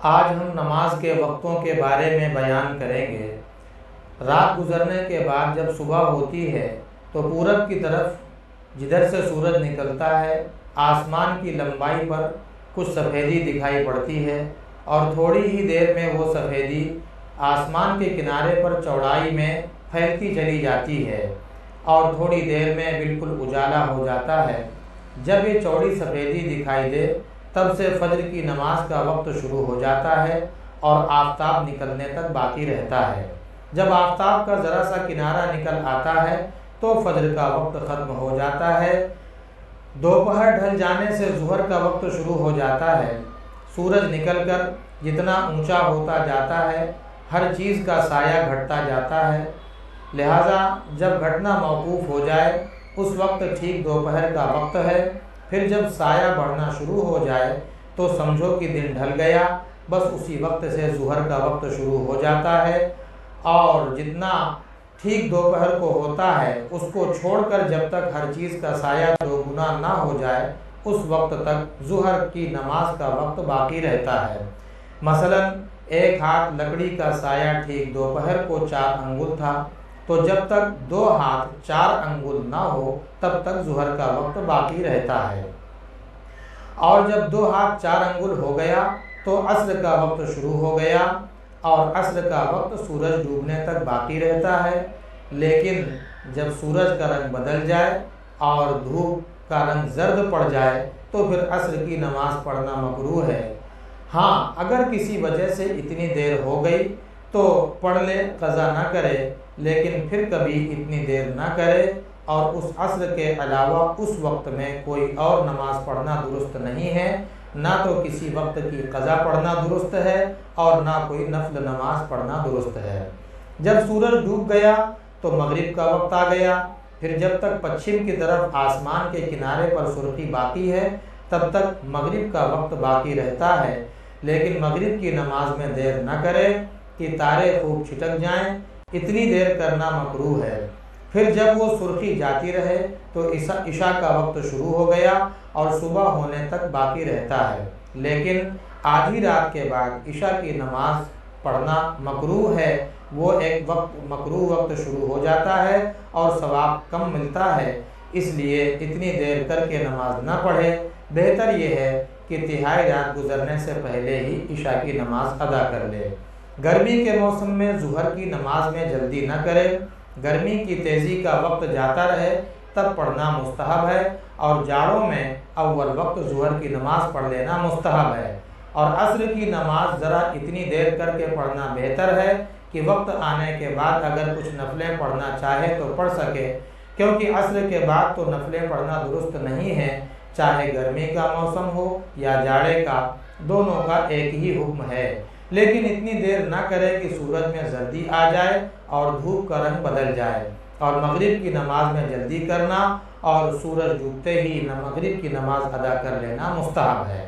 آج ہم نماز کے وقتوں کے بارے میں بیان کریں گے۔ رات گزرنے کے بعد جب صبح ہوتی ہے تو پورب کی طرف جدھر سے سورج نکلتا ہے آسمان کی لمبائی پر کچھ سفیدی دکھائی پڑتی ہے، اور تھوڑی ہی دیر میں وہ سفیدی آسمان کے کنارے پر چوڑائی میں پھیلتی چلی جاتی ہے اور تھوڑی دیر میں بالکل اجالا ہو جاتا ہے۔ جب یہ چوڑی سفیدی دکھائی دے تب سے فجر کی نماز کا وقت شروع ہو جاتا ہے اور آفتاب نکلنے تک باقی رہتا ہے۔ جب آفتاب کا ذرا سا کنارہ نکل آتا ہے تو فجر کا وقت ختم ہو جاتا ہے۔ دوپہر ڈھل جانے سے ظہر کا وقت شروع ہو جاتا ہے۔ سورج نکل کر جتنا اونچا ہوتا جاتا ہے ہر چیز کا سایہ گھٹتا جاتا ہے، لہٰذا جب گھٹنا موقوف ہو جائے اس وقت ٹھیک دوپہر کا وقت ہے۔ پھر جب سایہ بڑھنا شروع ہو جائے تو سمجھو کہ دن ڈھل گیا، بس اسی وقت سے ظہر کا وقت شروع ہو جاتا ہے، اور جتنا ٹھیک دوپہر کو ہوتا ہے اس کو چھوڑ کر جب تک ہر چیز کا سایہ دو گنا نہ ہو جائے اس وقت تک ظہر کی نماز کا وقت باقی رہتا ہے۔ مثلا ایک ہاتھ لکڑی کا سایہ ٹھیک دوپہر کو 4 انگل تھا، تو جب تک 2 ہاتھ 4 انگل نہ ہو تب تک ظہر کا وقت باقی رہتا ہے، اور جب 2 ہاتھ 4 انگل ہو گیا تو عصر کا وقت شروع ہو گیا، اور عصر کا وقت سورج ڈوبنے تک باقی رہتا ہے۔ لیکن جب سورج کا رنگ بدل جائے اور دھوپ کا رنگ زرد پڑ جائے تو پھر عصر کی نماز پڑھنا مکروہ ہے۔ ہاں، اگر کسی وجہ سے اتنی دیر ہو گئی تو پڑھ لے، قضا نہ کرے، لیکن پھر کبھی اتنی دیر نہ کرے، اور اس عصر کے علاوہ اس وقت میں کوئی اور نماز پڑھنا درست نہیں ہے، نہ تو کسی وقت کی قضا پڑھنا درست ہے اور نہ کوئی نفل نماز پڑھنا درست ہے۔ جب سورج ڈوب گیا تو مغرب کا وقت آ گیا، پھر جب تک پچھم کی طرف آسمان کے کنارے پر سرخی باقی ہے تب تک مغرب کا وقت باقی رہتا ہے، لیکن مغرب کی نماز میں دیر نہ کرے کہ تارے خوب چھٹک جائیں، اتنی دیر کرنا مکروہ ہے۔ پھر جب وہ سرخی جاتی رہے تو عشاء کا وقت شروع ہو گیا اور صبح ہونے تک باقی رہتا ہے، لیکن آدھی رات کے بعد عشاء کی نماز پڑھنا مکروہ ہے۔ وہ ایک وقت مکروہ وقت شروع ہو جاتا ہے اور ثواب کم ملتا ہے، اس لیے اتنی دیر کر کے نماز نہ پڑھے۔ بہتر یہ ہے کہ تہائی رات گزرنے سے پہلے ہی عشاء کی نماز ادا کر لے۔ گرمی کے موسم میں ظہر کی نماز میں جلدی نہ کرے۔ گرمی کی تیزی کا وقت جاتا رہے تب پڑھنا مستحب ہے، اور جاڑوں میں اول وقت ظہر کی نماز پڑھ لینا مستحب ہے، اور عصر کی نماز ذرا اتنی دیر کر کے پڑھنا بہتر ہے کہ وقت آنے کے بعد اگر کچھ نفلیں پڑھنا چاہے تو پڑھ سکے، کیونکہ عصر کے بعد تو نفلیں پڑھنا درست نہیں ہے، چاہے گرمی کا موسم ہو یا جاڑے کا، دونوں کا ایک ہی حکم ہے۔ لیکن اتنی دیر نہ کرے کہ سورج میں زردی آ جائے اور دھوپ کا رنگ بدل جائے، اور مغرب کی نماز میں جلدی کرنا اور سورج ڈوبتے ہی مغرب کی نماز ادا کر لینا مستحب ہے۔